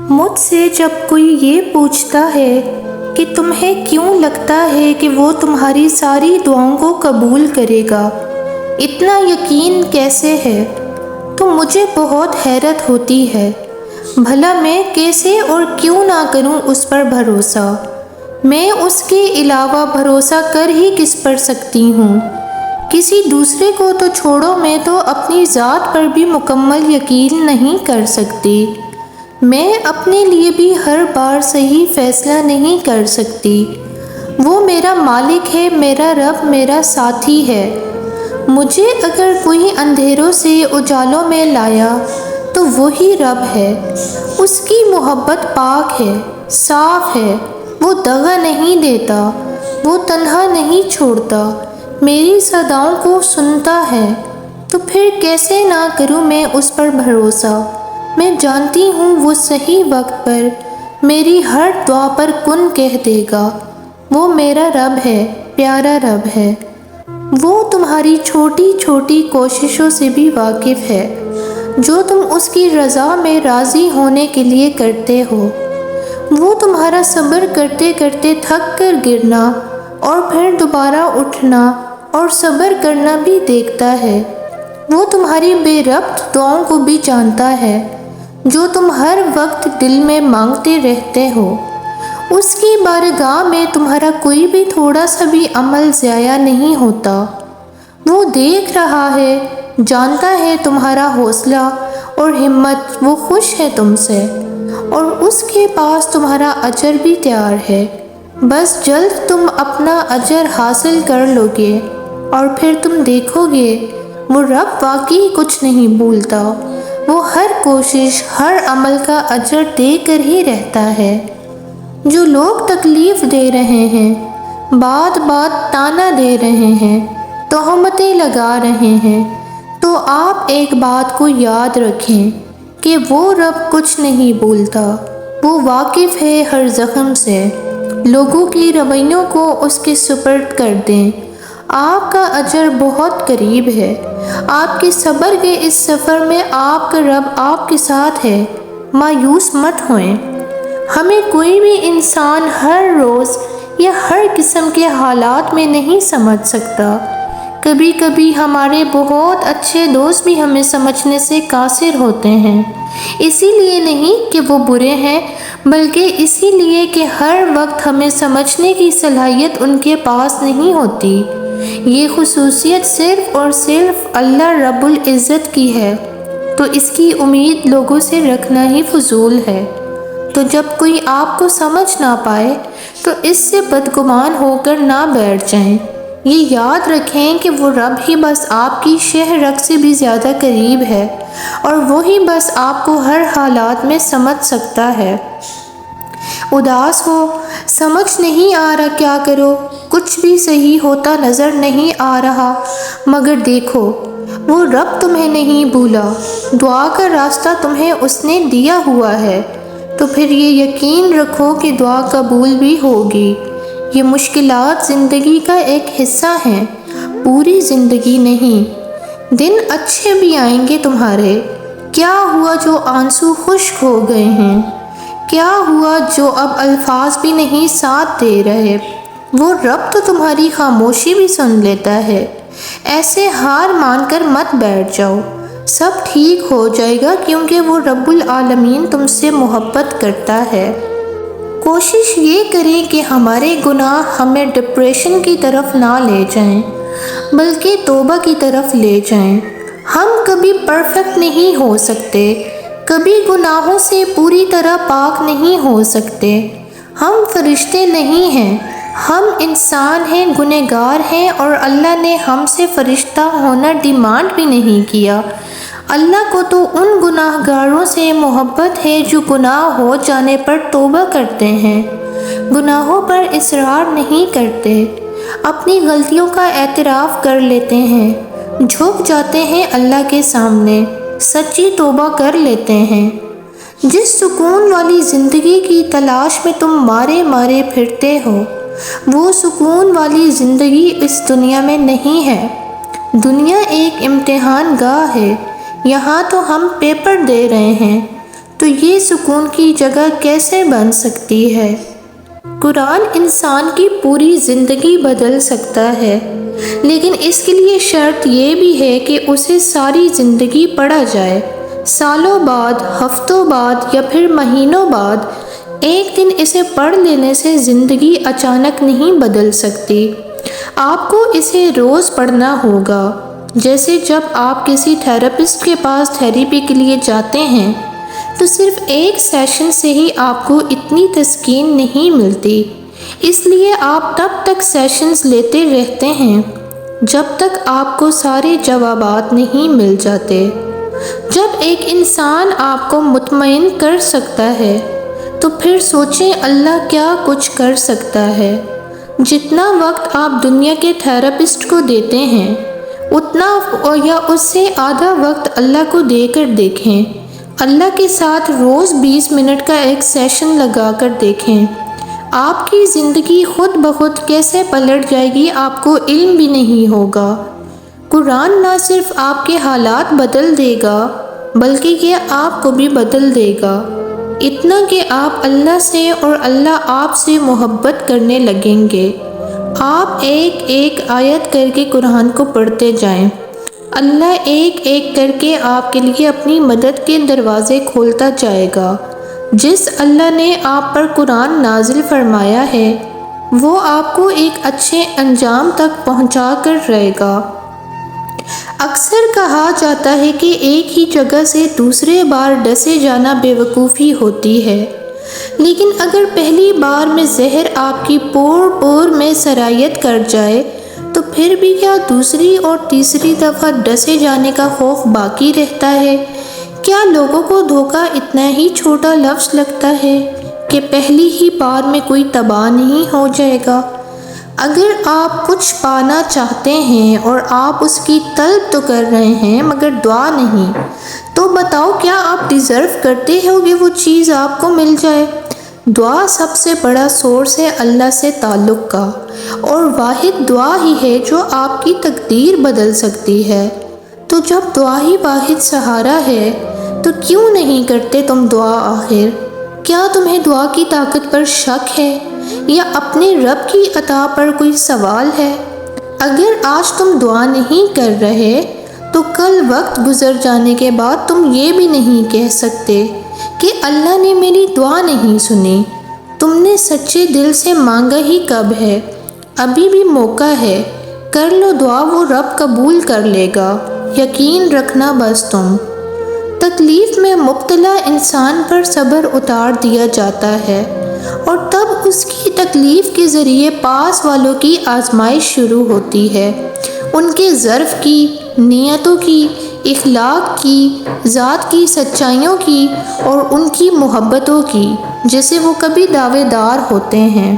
مجھ سے جب کوئی یہ پوچھتا ہے کہ تمہیں کیوں لگتا ہے کہ وہ تمہاری ساری دعاؤں کو قبول کرے گا، اتنا یقین کیسے ہے، تو مجھے بہت حیرت ہوتی ہے۔ بھلا میں کیسے اور کیوں نہ کروں اس پر بھروسہ؟ میں اس کے علاوہ بھروسہ کر ہی کس پر سکتی ہوں؟ کسی دوسرے کو تو چھوڑو، میں تو اپنی ذات پر بھی مکمل یقین نہیں کر سکتی۔ میں اپنے لیے بھی ہر بار صحیح فیصلہ نہیں کر سکتی۔ وہ میرا مالک ہے، میرا رب، میرا ساتھی ہے۔ مجھے اگر کوئی اندھیروں سے اجالوں میں لایا تو وہی رب ہے۔ اس کی محبت پاک ہے، صاف ہے، وہ دغا نہیں دیتا، وہ تنہا نہیں چھوڑتا، میری صداؤں کو سنتا ہے۔ تو پھر کیسے نہ کروں میں اس پر بھروسہ؟ میں جانتی ہوں وہ صحیح وقت پر میری ہر دعا پر کن کہہ دے گا۔ وہ میرا رب ہے، پیارا رب ہے۔ وہ تمہاری چھوٹی چھوٹی کوششوں سے بھی واقف ہے، جو تم اس کی رضا میں راضی ہونے کے لیے کرتے ہو۔ وہ تمہارا صبر کرتے کرتے تھک کر گرنا اور پھر دوبارہ اٹھنا اور صبر کرنا بھی دیکھتا ہے۔ وہ تمہاری بے ربط دعاؤں کو بھی جانتا ہے، جو تم ہر وقت دل میں مانگتے رہتے ہو۔ اس کی بارگاہ میں تمہارا کوئی بھی تھوڑا سا بھی عمل ضائع نہیں ہوتا۔ وہ دیکھ رہا ہے، جانتا ہے تمہارا حوصلہ اور ہمت، وہ خوش ہے تم سے، اور اس کے پاس تمہارا اجر بھی تیار ہے۔ بس جلد تم اپنا اجر حاصل کر لو گے، اور پھر تم دیکھو گے وہ رب واقعی کچھ نہیں بھولتا۔ وہ ہر کوشش، ہر عمل کا اجر دے کر ہی رہتا ہے۔ جو لوگ تکلیف دے رہے ہیں، بات بات تانا دے رہے ہیں، تہمتیں لگا رہے ہیں، تو آپ ایک بات کو یاد رکھیں کہ وہ رب کچھ نہیں بھولتا۔ وہ واقف ہے ہر زخم سے۔ لوگوں کی رویوں کو اس کے سپرد کر دیں۔ آپ کا اجر بہت قریب ہے۔ آپ کے صبر کے اس سفر میں آپ کا رب آپ کے ساتھ ہے۔ مایوس مت ہوئیں۔ ہمیں کوئی بھی انسان ہر روز یا ہر قسم کے حالات میں نہیں سمجھ سکتا۔ کبھی کبھی ہمارے بہت اچھے دوست بھی ہمیں سمجھنے سے قاصر ہوتے ہیں، اسی لیے نہیں کہ وہ برے ہیں، بلکہ اسی لیے کہ ہر وقت ہمیں سمجھنے کی صلاحیت ان کے پاس نہیں ہوتی۔ یہ خصوصیت صرف اور صرف اللہ رب العزت کی ہے، تو اس کی امید لوگوں سے رکھنا ہی فضول ہے۔ تو جب کوئی آپ کو سمجھ نہ پائے تو اس سے بدگمان ہو کر نہ بیٹھ جائیں۔ یہ یاد رکھیں کہ وہ رب ہی بس آپ کی شہ رگ سے بھی زیادہ قریب ہے، اور وہی بس آپ کو ہر حالات میں سمجھ سکتا ہے۔ اداس ہو، سمجھ نہیں آ رہا کیا کرو، کچھ بھی صحیح ہوتا نظر نہیں آ رہا، مگر دیکھو وہ رب تمہیں نہیں بھولا۔ دعا کا راستہ تمہیں اس نے دیا ہوا ہے، تو پھر یہ یقین رکھو کہ دعا قبول بھی ہوگی۔ یہ مشکلات زندگی کا ایک حصہ ہیں، پوری زندگی نہیں۔ دن اچھے بھی آئیں گے تمہارے۔ کیا ہوا جو آنسو خشک ہو گئے ہیں؟ کیا ہوا جو اب الفاظ بھی نہیں ساتھ دے رہے؟ وہ رب تو تمہاری خاموشی بھی سن لیتا ہے۔ ایسے ہار مان کر مت بیٹھ جاؤ، سب ٹھیک ہو جائے گا، کیونکہ وہ رب العالمین تم سے محبت کرتا ہے۔ کوشش یہ کریں کہ ہمارے گناہ ہمیں ڈپریشن کی طرف نہ لے جائیں، بلکہ توبہ کی طرف لے جائیں۔ ہم کبھی پرفیکٹ نہیں ہو سکتے، کبھی گناہوں سے پوری طرح پاک نہیں ہو سکتے۔ ہم فرشتے نہیں ہیں، ہم انسان ہیں، گنہگار ہیں، اور اللہ نے ہم سے فرشتہ ہونا ڈیمانڈ بھی نہیں کیا۔ اللہ کو تو ان گناہ گاروں سے محبت ہے جو گناہ ہو جانے پر توبہ کرتے ہیں، گناہوں پر اصرار نہیں کرتے، اپنی غلطیوں کا اعتراف کر لیتے ہیں، جھک جاتے ہیں اللہ کے سامنے، سچی توبہ کر لیتے ہیں۔ جس سکون والی زندگی کی تلاش میں تم مارے مارے پھرتے ہو، وہ سکون والی زندگی اس دنیا میں نہیں ہے۔ دنیا ایک امتحان گاہ ہے، یہاں تو ہم پیپر دے رہے ہیں، تو تو یہ سکون کی جگہ کیسے بن سکتی ہے؟ قرآن انسان کی پوری زندگی بدل سکتا ہے، لیکن اس کے لیے شرط یہ بھی ہے کہ اسے ساری زندگی پڑھا جائے۔ سالوں بعد، ہفتوں بعد یا پھر مہینوں بعد ایک دن اسے پڑھ لینے سے زندگی اچانک نہیں بدل سکتی۔ آپ کو اسے روز پڑھنا ہوگا۔ جیسے جب آپ کسی تھراپسٹ کے پاس تھیراپی کے لیے جاتے ہیں تو صرف ایک سیشن سے ہی آپ کو اتنی تسکین نہیں ملتی، اس لیے آپ تب تک سیشنز لیتے رہتے ہیں جب تک آپ کو سارے جوابات نہیں مل جاتے۔ جب ایک انسان آپ کو مطمئن کر سکتا ہے تو پھر سوچیں اللہ کیا کچھ کر سکتا ہے۔ جتنا وقت آپ دنیا کے تھراپسٹ کو دیتے ہیں اتنا یا اس سے آدھا وقت اللہ کو دے کر دیکھیں۔ اللہ کے ساتھ روز 20 منٹ کا ایک سیشن لگا کر دیکھیں، آپ کی زندگی خود بخود کیسے پلٹ جائے گی آپ کو علم بھی نہیں ہوگا۔ قرآن نہ صرف آپ کے حالات بدل دے گا بلکہ یہ آپ کو بھی بدل دے گا، اتنا کہ آپ اللہ سے اور اللہ آپ سے محبت کرنے لگیں گے۔ آپ ایک ایک آیت کر کے قرآن کو پڑھتے جائیں، اللہ ایک ایک کر کے آپ کے لیے اپنی مدد کے دروازے کھولتا جائے گا۔ جس اللہ نے آپ پر قرآن نازل فرمایا ہے وہ آپ کو ایک اچھے انجام تک پہنچا کر رہے گا۔ اکثر کہا جاتا ہے کہ ایک ہی جگہ سے دوسرے بار ڈسے جانا بے وقوفی ہوتی ہے، لیکن اگر پہلی بار میں زہر آپ کی پور پور میں سرایت کر جائے تو پھر بھی کیا دوسری اور تیسری دفعہ ڈسے جانے کا خوف باقی رہتا ہے؟ کیا لوگوں کو دھوکہ اتنا ہی چھوٹا لفظ لگتا ہے کہ پہلی ہی بار میں کوئی تباہ نہیں ہو جائے گا؟ اگر آپ کچھ پانا چاہتے ہیں اور آپ اس کی طلب تو کر رہے ہیں مگر دعا نہیں، تو بتاؤ کیا آپ ڈیزرو کرتے ہو کہ وہ چیز آپ کو مل جائے؟ دعا سب سے بڑا سورس ہے اللہ سے تعلق کا، اور واحد دعا ہی ہے جو آپ کی تقدیر بدل سکتی ہے۔ تو جب دعا ہی واحد سہارا ہے تو کیوں نہیں کرتے تم دعا آخر؟ کیا تمہیں دعا کی طاقت پر شک ہے یا اپنے رب کی عطا پر کوئی سوال ہے؟ اگر آج تم دعا نہیں کر رہے تو کل وقت گزر جانے کے بعد تم یہ بھی نہیں کہہ سکتے کہ اللہ نے میری دعا نہیں سنی۔ تم نے سچے دل سے مانگا ہی کب ہے، ابھی بھی موقع ہے، کر لو دعا، وہ رب قبول کر لے گا، یقین رکھنا بس تم۔ تکلیف میں مبتلا انسان پر صبر اتار دیا جاتا ہے اور تب اس کی تکلیف کے ذریعے پاس والوں کی آزمائش شروع ہوتی ہے، ان کے ظرف کی، نیتوں کی، اخلاق کی، ذات کی سچائیوں کی اور ان کی محبتوں کی جسے وہ کبھی دعوے دار ہوتے ہیں۔